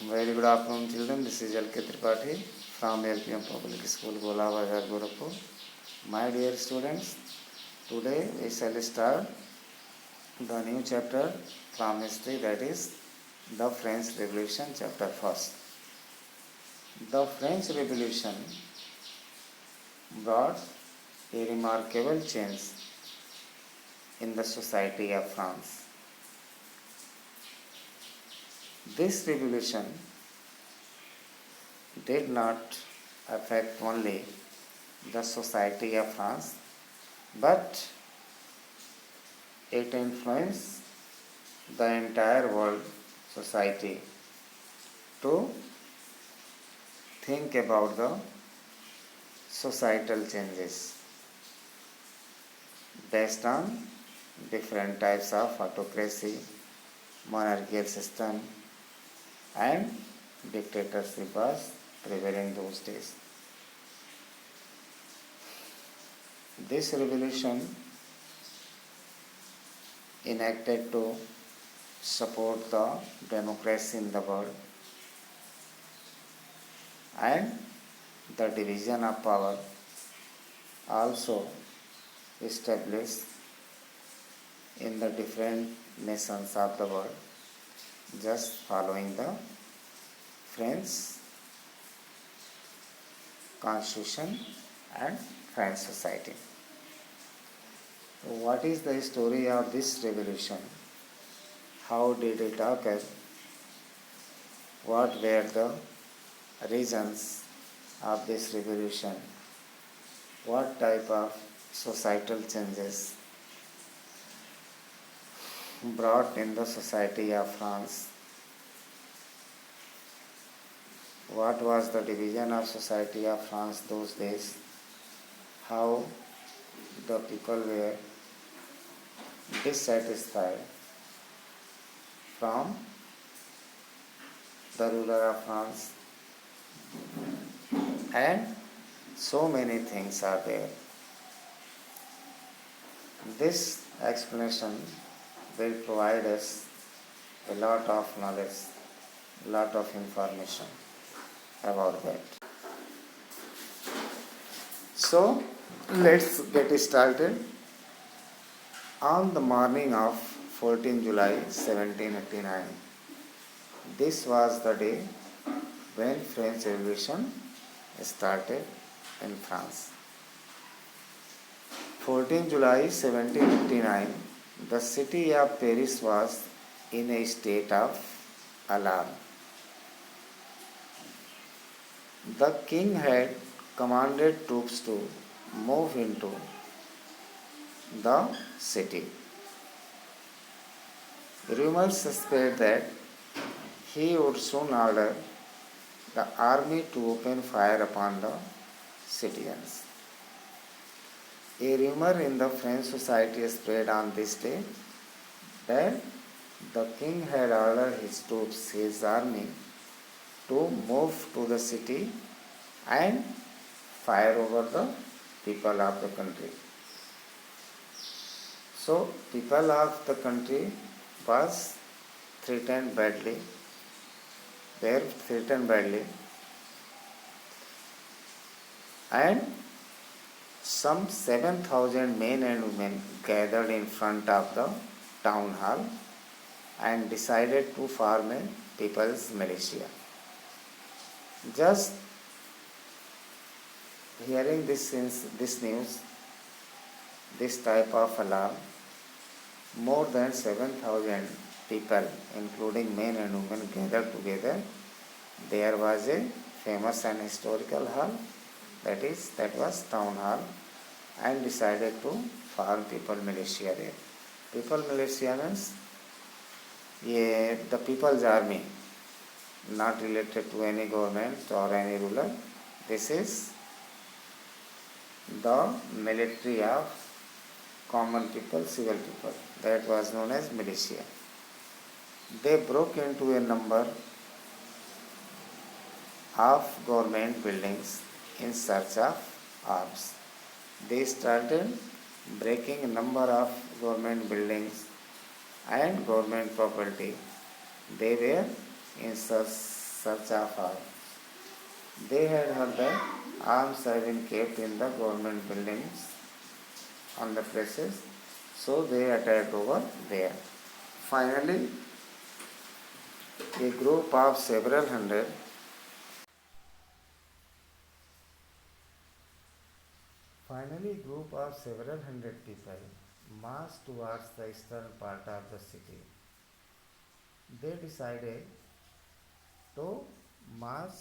Very good afternoon, children. This is L.K. Tripathi from LPM Public School, Gola Bazar, Gorakhpur. My dear students, today we shall start the new chapter from history, that is the French Revolution, chapter first. The French Revolution brought a remarkable change in the society of France. This revolution did not affect only the society of France, but it influenced the entire world society to think about the societal changes based on different types of autocracy, monarchical system, and dictatorship was prevailing those days. This revolution enacted to support the democracy in the world and the division of power also established in the different nations of the world, just following the French constitution and French society. What is the story of this revolution? How did it occur? What were the reasons of this revolution? What type of societal changes brought in the society of France? What was the division of society of France those days? How the people were dissatisfied from the ruler of France, and so many things are there. This explanation will provide us a lot of knowledge, a lot of information about that. So let's get started. On the morning of 14 July 1789, this was the day when French Revolution started in France. 14 July 1789, the city of Paris was in a state of alarm. The king had commanded troops to move into the city. Rumors spread that he would soon order the army to open fire upon the citizens. A rumor in the French society spread on this day that the king had ordered his troops, his army, to move to the city and fire over the people of the country. So, people of the country was threatened badly. They were threatened badly, and some 7,000 men and women gathered in front of the town hall and decided to form a people's militia. Just hearing this news, this type of alarm, more than 7,000 people, including men and women, gathered together. There was a famous and historical hall, that was town hall, and decided to form people militia there. People militia means the people's army, not related to any government or any ruler. This is the military of common people, civil people. That was known as militia. They broke into a number of government buildings in search of arms. They started breaking a number of government buildings and government property. They were in search of arms. They had heard that arms have been kept in the government buildings on the places, so they attacked over there. Finally, a group of several hundred people marched towards the eastern part of the city. They decided to march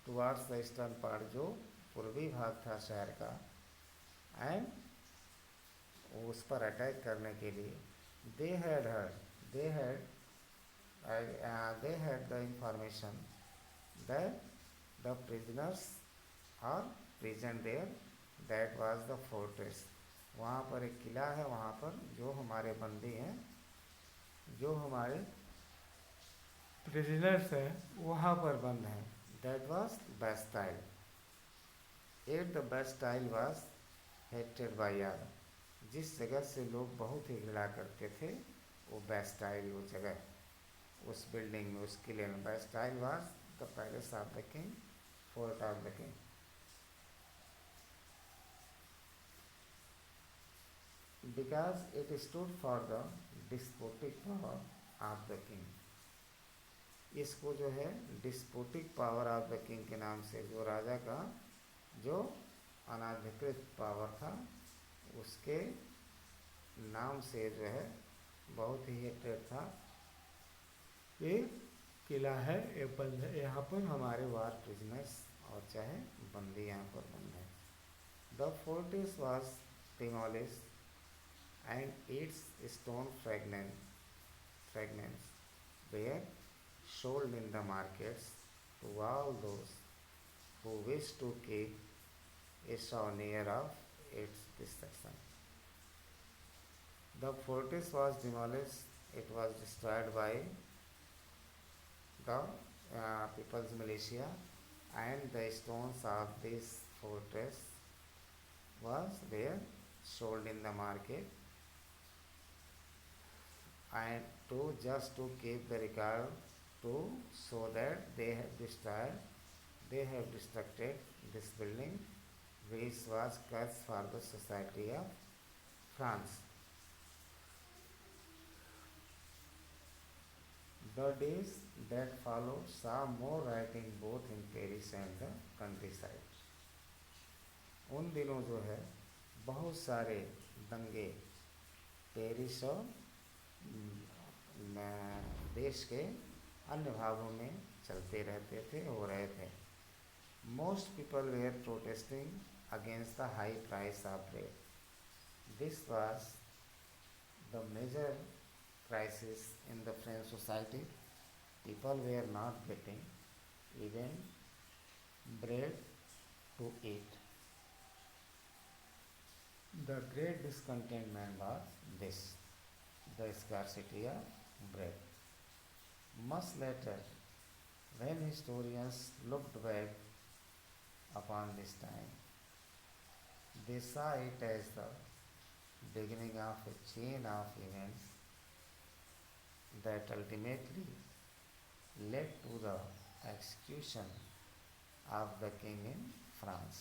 towards the eastern part, जो पूर्वी भाग था शहर का, and उस पर attack करने के लिए they had the information that the prisoners are present there, that was the fortress. वहाँ पर एक किला है, वहाँ पर जो हमारे बंदी हैं, जो हमारे प्रिजनर्स हैं, वहाँ पर बंद हैं. That was Bastille. At the Bastille was hated by all. जिस जगह से लोग बहुत ही घृणा करते थे, वो बेस्टाइल, वो जगह, उस बिल्डिंग में, उस किले में. Bastille was the palace of the king, fort of the king. Because it stood for the despotic power of the king. इसको जो है despotic power of the king के नाम से, जो राजा का जो अनाधिकृत पावर था, उसके नाम से जो है बहुत ही हेटेड था. ये किला है, ये बंद है, यहाँ पर हमारे वार प्रिजनर्स और चाहे बंदी यहाँ पर बंद है. The fortress was demolished and its stone fragments were sold in the markets to all those who wished to keep a souvenir of its destruction. The fortress was demolished. It was destroyed by the people's militia, and the stones of this fortress were sold in the market, and just to keep the record, to show that they have destructed this building, which was cursed for the society of France. The days that followed saw more rioting both in Paris and the countryside. उन दिनों जो है बहुत सारे दंगे Paris और देश के अन्य भागों में चलते रहते थे, हो रहे थे. Most people were protesting against the high price of bread. This was the major crisis in the French society. People were not getting even bread to eat. The great discontentment was this, the scarcity of bread. Much later, when historians looked back upon this time, they saw it as the beginning of a chain of events that ultimately led to the execution of the king in France.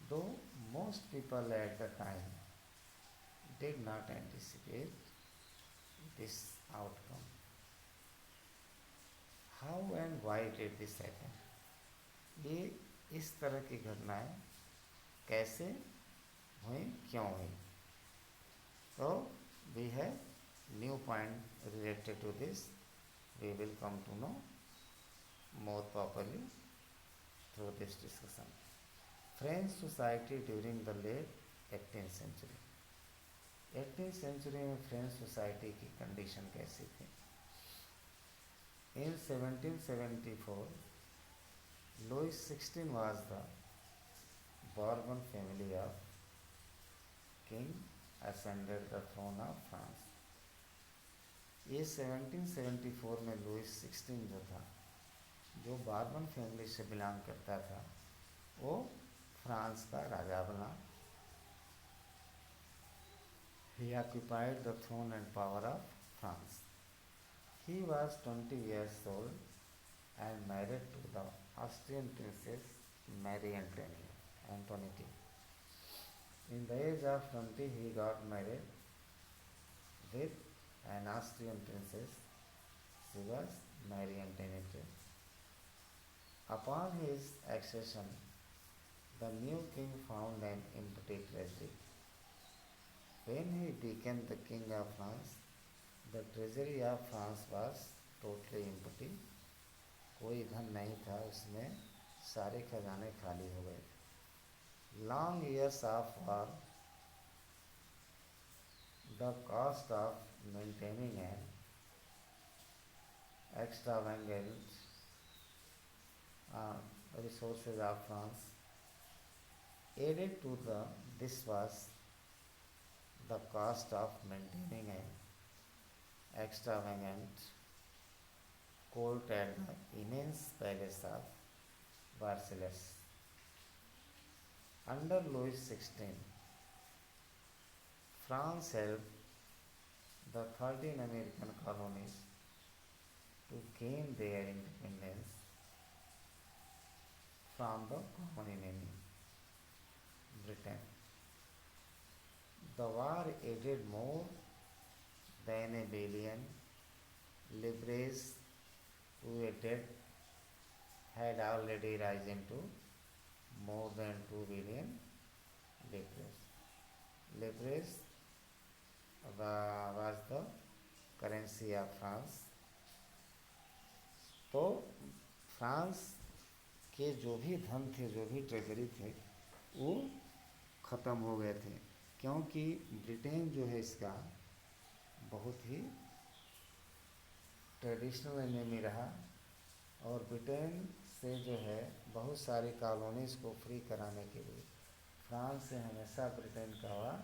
Though most people at the time did not anticipate this outcome. How and why did this happen? ये इस तरह की घटनाएं कैसे हुई, क्यों हुई? So we have new point related to this. We will come to know more properly through this discussion. French society during the late 18th century. 18th century में फ्रेंच सोसाइटी की कंडीशन कैसी थी? In 1774 Louis 16 was the Bourbon family of king ascended the throne of France. ये 1774 में Louis 16 जो था, जो Bourbon family से बिलोंग करता था, वो फ्रांस का राजा बना. He occupied the throne and power of France. He was 20 years old and married to the Austrian princess Marie Antoinette. In the age of 20, he got married with an Austrian princess. She was Marie Antoinette. Upon his accession, the new king found an empty treasury. When he became the king of France, the treasury of France was totally empty. कोई धन नहीं था उसमें, सारे खजाने खाली हो गए. Long years of war, the cost of maintaining an extravagant resources of France added to this was the cost of maintaining an extravagant court at the immense palace of Versailles. Under Louis XVI, France helped the 13 American colonies to gain their independence from the common enemy, Britain. The war added more than a billion livres to a debt had already risen to more than 2 billion livres. Livres was the currency of France. तो France के जो भी धन थे, जो भी treasury थे, वो ख़त्म हो गए थे, क्योंकि ब्रिटेन जो है इसका बहुत ही ट्रेडिशनल एनिमी रहा और ब्रिटेन से जो है बहुत सारी कॉलोनीज़ को फ्री कराने के लिए फ्रांस से हमेशा ब्रिटेन का वार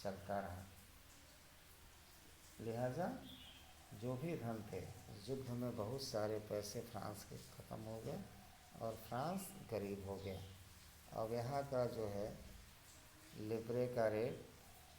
चलता रहा. लिहाजा जो भी धन थे, युद्ध में बहुत सारे पैसे फ्रांस के ख़त्म हो गए और फ्रांस गरीब हो गया. अब यहाँ का जो है लिब्रे का रेट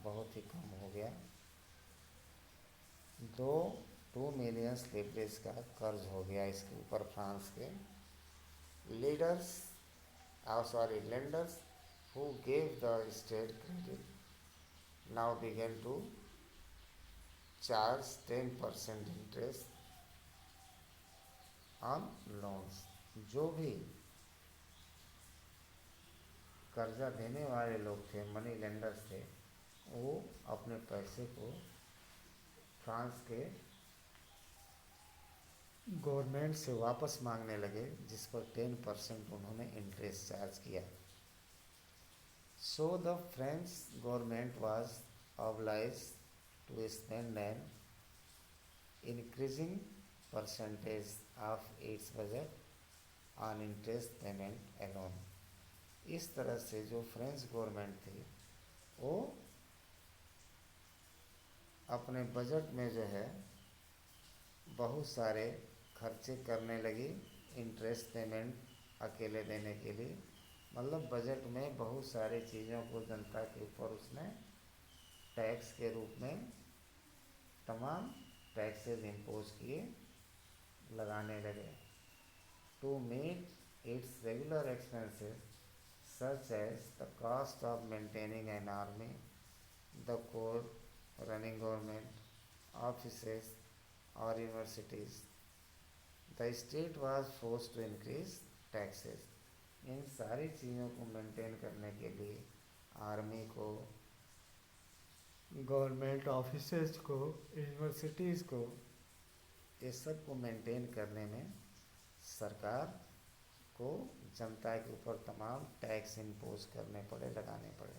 बहुत ही कम हो गया. 2 मिलियन लिब्रेज का कर्ज हो गया इसके ऊपर फ्रांस के. Lenders who gave the state credit now began to charge 10% interest on loans. जो भी कर्जा देने वाले लोग थे, मनी लेंडर्स थे, वो अपने पैसे को फ्रांस के गवर्नमेंट से वापस मांगने लगे, जिस पर 10% उन्होंने इंटरेस्ट चार्ज किया. So the French government was obliged to spend an increasing percentage of its budget on interest payment alone. इस तरह से जो फ्रेंच गवर्नमेंट थी वो अपने बजट में जो है बहुत सारे खर्चे करने लगी इंटरेस्ट पेमेंट अकेले देने के लिए. मतलब बजट में बहुत सारी चीज़ों को जनता के ऊपर उसने टैक्स के रूप में तमाम टैक्सेस इम्पोज किए, लगाने लगे. To meet its regular expenses such as the cost of maintaining an army, the court, running government, offices or universities, the state was forced to increase taxes. इन सारी चीज़ों को मेंटेन करने के लिए आर्मी को, गवर्नमेंट ऑफिसेज को, universities को, ये सब को मेंटेन करने में सरकार को जनता के ऊपर तमाम टैक्स इम्पोज करने पड़े, लगाने पड़े.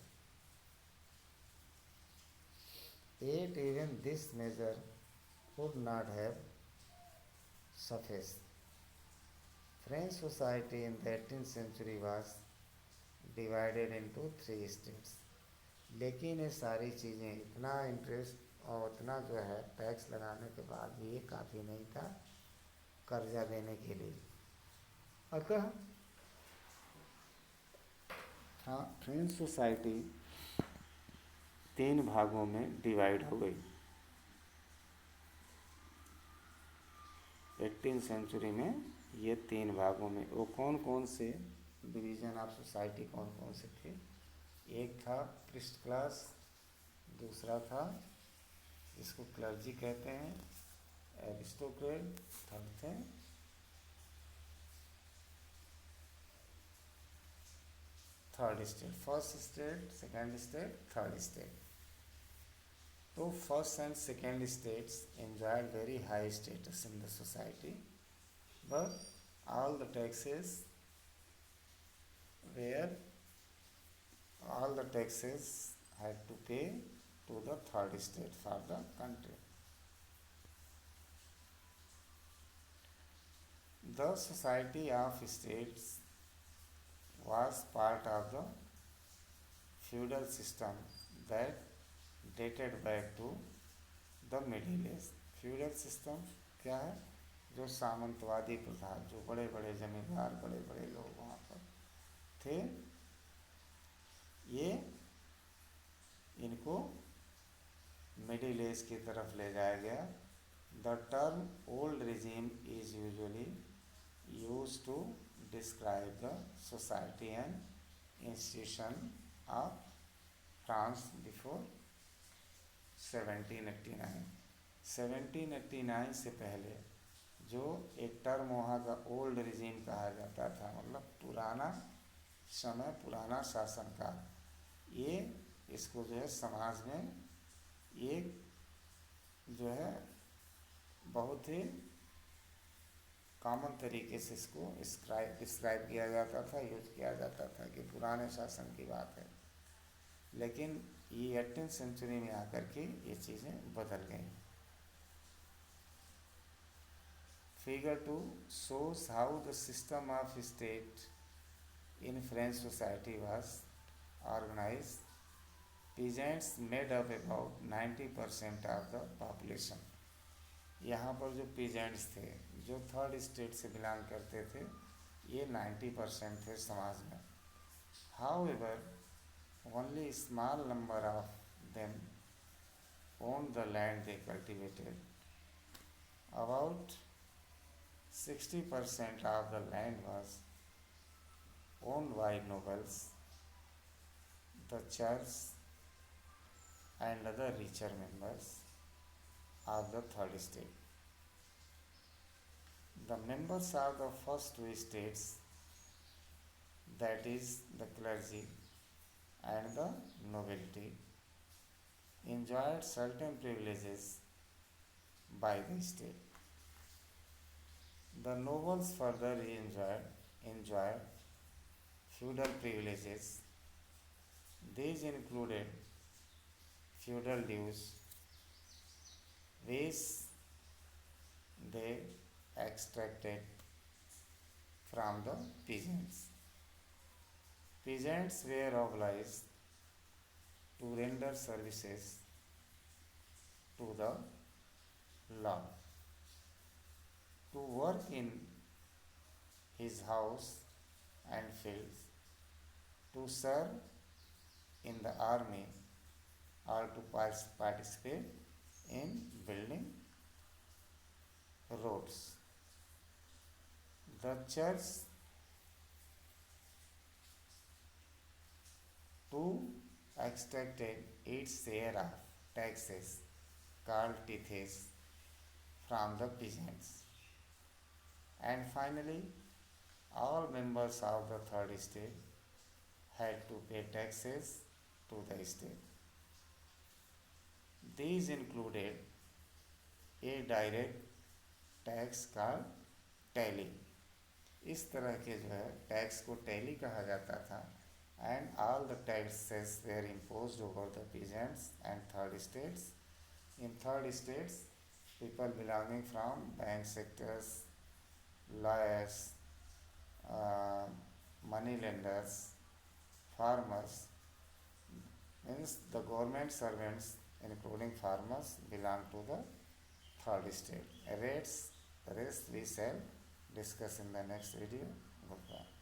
Yet even this measure would not have sufficed. French society in the 18th century was divided into 3 states. लेकिन ये सारी चीज़ें, इतना इंटरेस्ट और उतना जो है टैक्स लगाने के बाद भी ये काफ़ी नहीं था कर्जा देने के लिए. अतः फ्रेंच सोसाइटी 3 भागों में डिवाइड हो गई. 18 सेंचुरी में ये 3 भागों में वो कौन कौन से डिवीज़न ऑफ सोसाइटी कौन कौन से थे? एक था प्रिस्ट क्लास, दूसरा था जिसको क्लर्जी कहते हैं, एरिस्टोक्रेट, थर्ड थे third state, first state, second state, third state. तो first and second states enjoyed very high status in the society, but all the taxes were all the taxes had to pay to the third state for the country. The society of states was part of the feudal system that dated back to the Middle Age. Feudal system क्या है? जो सामंतवादी प्रथा, जो बड़े बड़े जमींदार, बड़े बड़े लोग वहाँ पर थे, ये इनको मिडिल एज की तरफ ले जाया गया. The term old regime is usually use to describe the society and institution of France before 1789. 1789 से पहले जो एक टर्म वहाँ का ओल्ड रिजीम कहा जाता था, मतलब पुराना समय, पुराना शासनकाल, ये इसको जो है समाज में एक जो है बहुत ही कॉमन तरीके से इसको डिस्क्राइब किया जाता था, यूज किया जाता था कि पुराने शासन की बात है. लेकिन ये 18th सेंचुरी में आकर के ये चीज़ें बदल गई. Figure 2 shows how the system of state in French society was organized. Peasants made up about 90% of the population. यहाँ पर जो पीजेंट्स थे, जो थर्ड स्टेट से बिलोंग करते थे, ये 90% थे समाज में. However, only a small number of them owned the land they cultivated. About 60% of the land was owned by nobles, the church, and other richer members of the third state. The members of the first two states, that is the clergy and the nobility, enjoyed certain privileges by the state. The nobles further enjoyed feudal privileges. These included feudal dues, which they extracted from the peasants. Peasants were obliged to render services to the lord, to work in his house and fields, to serve in the army, or to participate in building roads. The church too extracted its share of taxes, called tithes, from the peasants. And finally, all members of the third state had to pay taxes to the state. These included a direct tax called tally. इस तरह के जो है tax को tally कहा जाता था. And all the taxes were imposed over the peasants and third states. In third states, people belonging from bank sectors, lawyers, money lenders, farmers, means the government servants including farmers belong to the third state. The rest we shall discuss in the next video. Goodbye.